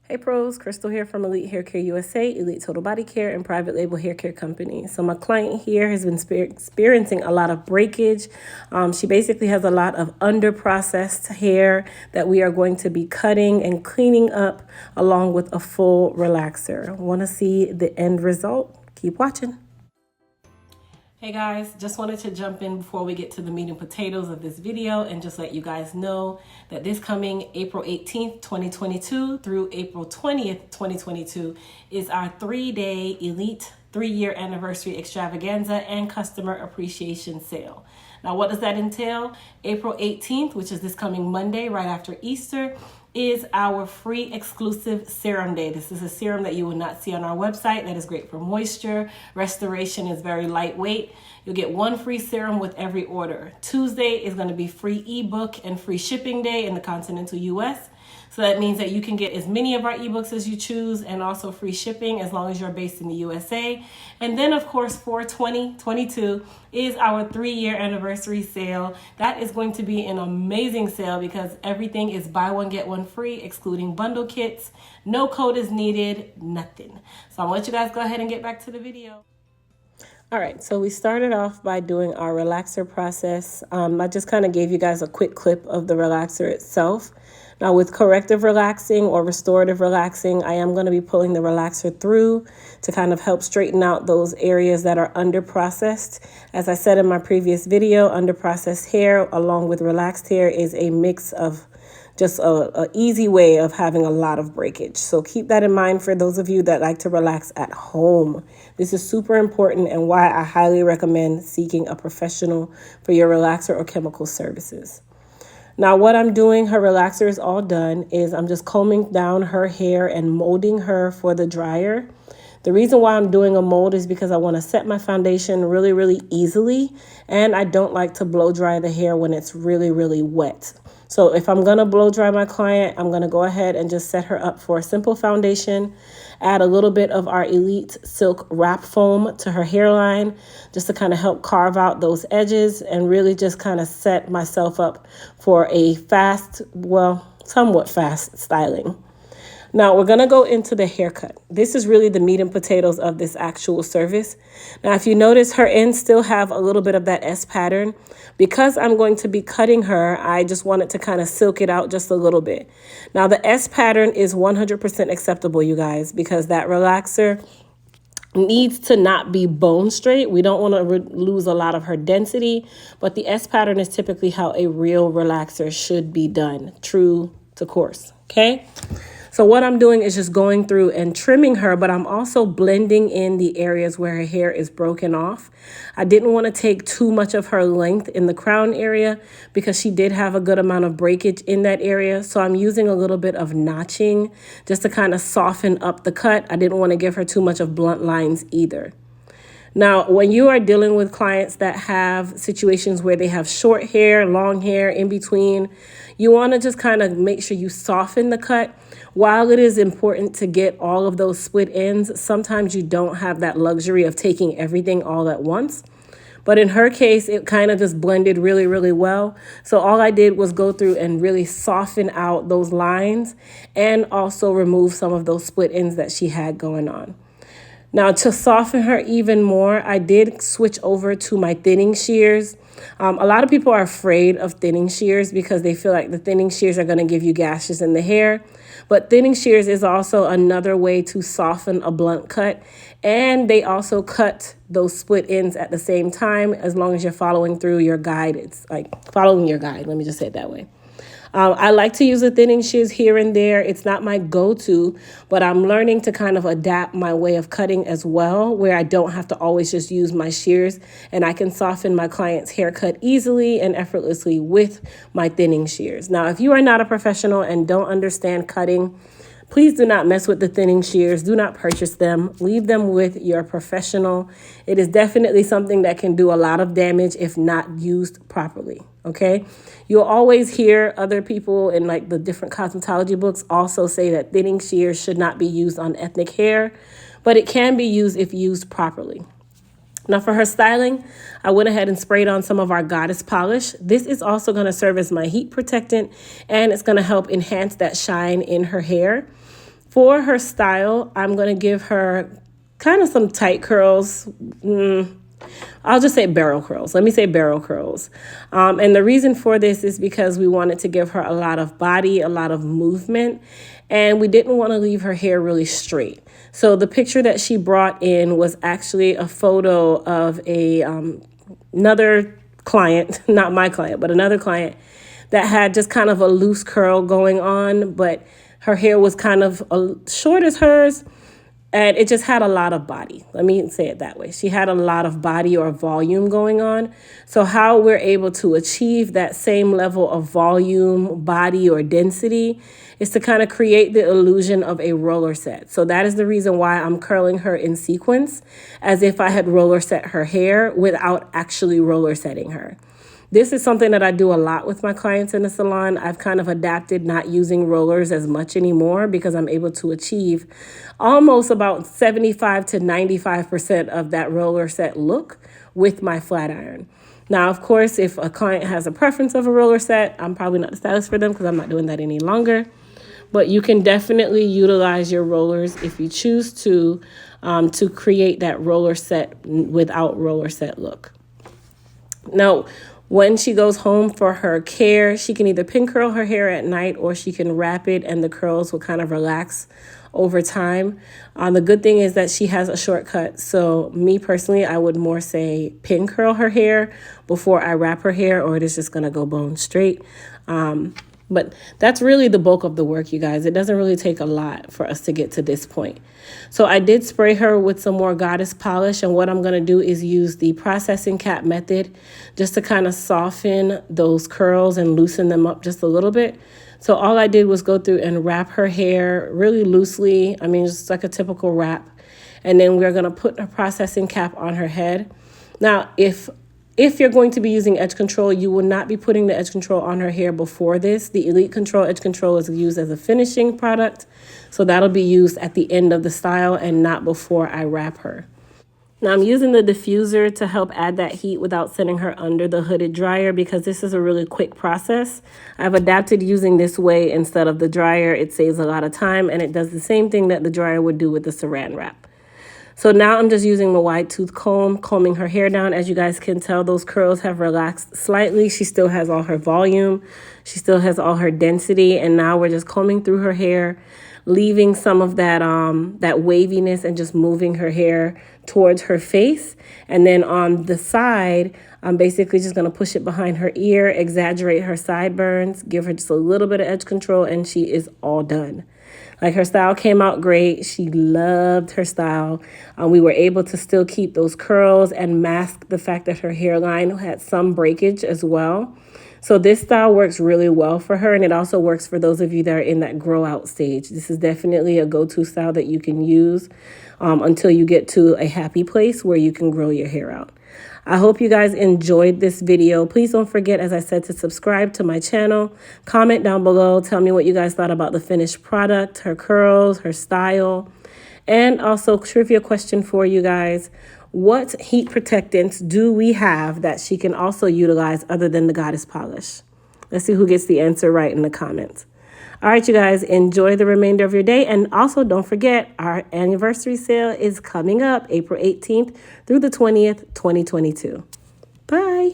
Hey pros, Crystal here from Elite Hair Care USA, Elite Total Body Care, and Private Label Hair Care Company. So my client here has been experiencing a lot of breakage. She basically has a lot of under-processed hair that we are going to be cutting and cleaning up along with a full relaxer. Want to see the end result? Keep watching. Hey guys, just wanted to jump in before we get to the meat and potatoes of this video and just let you guys know that this coming April 18th, 2022 through April 20th, 2022 is our 3-day Elite 3-year anniversary extravaganza and customer appreciation sale. Now, what does that entail? April 18th, which is this coming Monday right after Easter, is our free exclusive serum day. This is a serum that you will not see on our website that is great for moisture. Restoration is very lightweight. You'll get one free serum with every order. Tuesday is going to be free ebook and free shipping day in the continental US. So that means that you can get as many of our ebooks as you choose and also free shipping as long as you're based in the USA. And then, of course, for 2022 is our 3-year anniversary sale. That is going to be an amazing sale because everything is buy one, get one free, excluding bundle kits. No code is needed, nothing. So I'll let you guys go ahead and get back to the video. All right, so we started off by doing our relaxer process. I just kind of gave you guys a quick clip of the relaxer itself. Now with corrective relaxing or restorative relaxing, I am going to be pulling the relaxer through to kind of help straighten out those areas that are under-processed. As I said in my previous video, under-processed hair along with relaxed hair is a mix of just a easy way of having a lot of breakage. So keep that in mind for those of you that like to relax at home. This is super important and why I highly recommend seeking a professional for your relaxer or chemical services. Now what I'm doing, her relaxer is all done, is I'm just combing down her hair and molding her for the dryer. The reason why I'm doing a mold is because I want to set my foundation really, really easily. And I don't like to blow dry the hair when it's really, really wet. So if I'm going to blow dry my client, I'm going to go ahead and just set her up for a simple foundation, add a little bit of our Elite Silk Wrap Foam to her hairline, just to kind of help carve out those edges and really just kind of set myself up for a fast, well, somewhat fast styling. Now we're going to go into the haircut. This is really the meat and potatoes of this actual service. Now, if you notice, her ends still have a little bit of that S pattern. Because I'm going to be cutting her, I just wanted to kind of silk it out just a little bit. Now, the S pattern is 100% acceptable, you guys, because that relaxer needs to not be bone straight. We don't want to lose a lot of her density, but the S pattern is typically how a real relaxer should be done, true to course, okay? So what I'm doing is just going through and trimming her, but I'm also blending in the areas where her hair is broken off. I didn't want to take too much of her length in the crown area because she did have a good amount of breakage in that area. So I'm using a little bit of notching just to kind of soften up the cut. I didn't want to give her too much of blunt lines either. Now, when you are dealing with clients that have situations where they have short hair, long hair, in between, you want to just kind of make sure you soften the cut. While it is important to get all of those split ends, sometimes you don't have that luxury of taking everything all at once. But in her case, it kind of just blended really, really well. So all I did was go through and really soften out those lines and also remove some of those split ends that she had going on. Now, to soften her even more, I did switch over to my thinning shears. A lot of people are afraid of thinning shears because they feel like the thinning shears are going to give you gashes in the hair. But thinning shears is also another way to soften a blunt cut. And they also cut those split ends at the same time as long as you're following through your guide. It's like following your guide. Let me just say it that way. I like to use the thinning shears here and there. It's not my go-to, but I'm learning to kind of adapt my way of cutting as well, where I don't have to always just use my shears and I can soften my client's haircut easily and effortlessly with my thinning shears. Now, if you are not a professional and don't understand cutting, please do not mess with the thinning shears. Do not purchase them. Leave them with your professional. It is definitely something that can do a lot of damage if not used properly, okay? You'll always hear other people in like the different cosmetology books also say that thinning shears should not be used on ethnic hair, but it can be used if used properly. Now for her styling, I went ahead and sprayed on some of our Goddess polish. This is also going to serve as my heat protectant and it's going to help enhance that shine in her hair. For her style, I'm going to give her kind of some tight curls. I'll just say barrel curls. Let me say barrel curls. And the reason for this is because we wanted to give her a lot of body, a lot of movement, and we didn't want to leave her hair really straight. So the picture that she brought in was actually a photo of another client, not my client, but another client that had just kind of a loose curl going on, but her hair was kind of short as hers, and it just had a lot of body. Let me say it that way. She had a lot of body or volume going on. So how we're able to achieve that same level of volume, body, or density is to kind of create the illusion of a roller set. So that is the reason why I'm curling her in sequence, as if I had roller set her hair without actually roller setting her. This is something that I do a lot with my clients in the salon. I've kind of adapted not using rollers as much anymore because I'm able to achieve almost about 75 to 95% of that roller set look with my flat iron. Now, of course, if a client has a preference of a roller set, I'm probably not the stylist for them because I'm not doing that any longer. But you can definitely utilize your rollers if you choose to create that roller set without roller set look. Now, when she goes home for her care, she can either pin curl her hair at night or she can wrap it and the curls will kind of relax over time. The good thing is that she has a shortcut. So me personally, I would more say pin curl her hair before I wrap her hair, or it is just going to go bone straight. But that's really the bulk of the work, you guys. It doesn't really take a lot for us to get to this point. So I did spray her with some more goddess polish. And what I'm going to do is use the processing cap method just to kind of soften those curls and loosen them up just a little bit. So all I did was go through and wrap her hair really loosely. I mean, just like a typical wrap. And then we're going to put a processing cap on her head. Now, if you're going to be using edge control, you will not be putting the edge control on her hair before this. The Elite Control edge control is used as a finishing product. So that'll be used at the end of the style and not before I wrap her. Now I'm using the diffuser to help add that heat without sending her under the hooded dryer because this is a really quick process. I've adapted using this way instead of the dryer. It saves a lot of time and it does the same thing that the dryer would do with the saran wrap. So now I'm just using the wide tooth comb, combing her hair down. As you guys can tell, those curls have relaxed slightly. She still has all her volume. She still has all her density. And now we're just combing through her hair, leaving some of that waviness and just moving her hair towards her face. And then on the side, I'm basically just going to push it behind her ear, exaggerate her sideburns, give her just a little bit of edge control, and she is all done. Like, her style came out great. She loved her style. We were able to still keep those curls and mask the fact that her hairline had some breakage as well. So this style works really well for her, and it also works for those of you that are in that grow out stage. This is definitely a go-to style that you can use until you get to a happy place where you can grow your hair out. I hope you guys enjoyed this video. Please don't forget, as I said, to subscribe to my channel. Comment down below. Tell me what you guys thought about the finished product, her curls, her style. And also, trivia question for you guys. What heat protectants do we have that she can also utilize other than the goddess polish? Let's see who gets the answer right in the comments. All right, you guys, enjoy the remainder of your day. And also, don't forget, our anniversary sale is coming up April 18th through the 20th, 2022. Bye.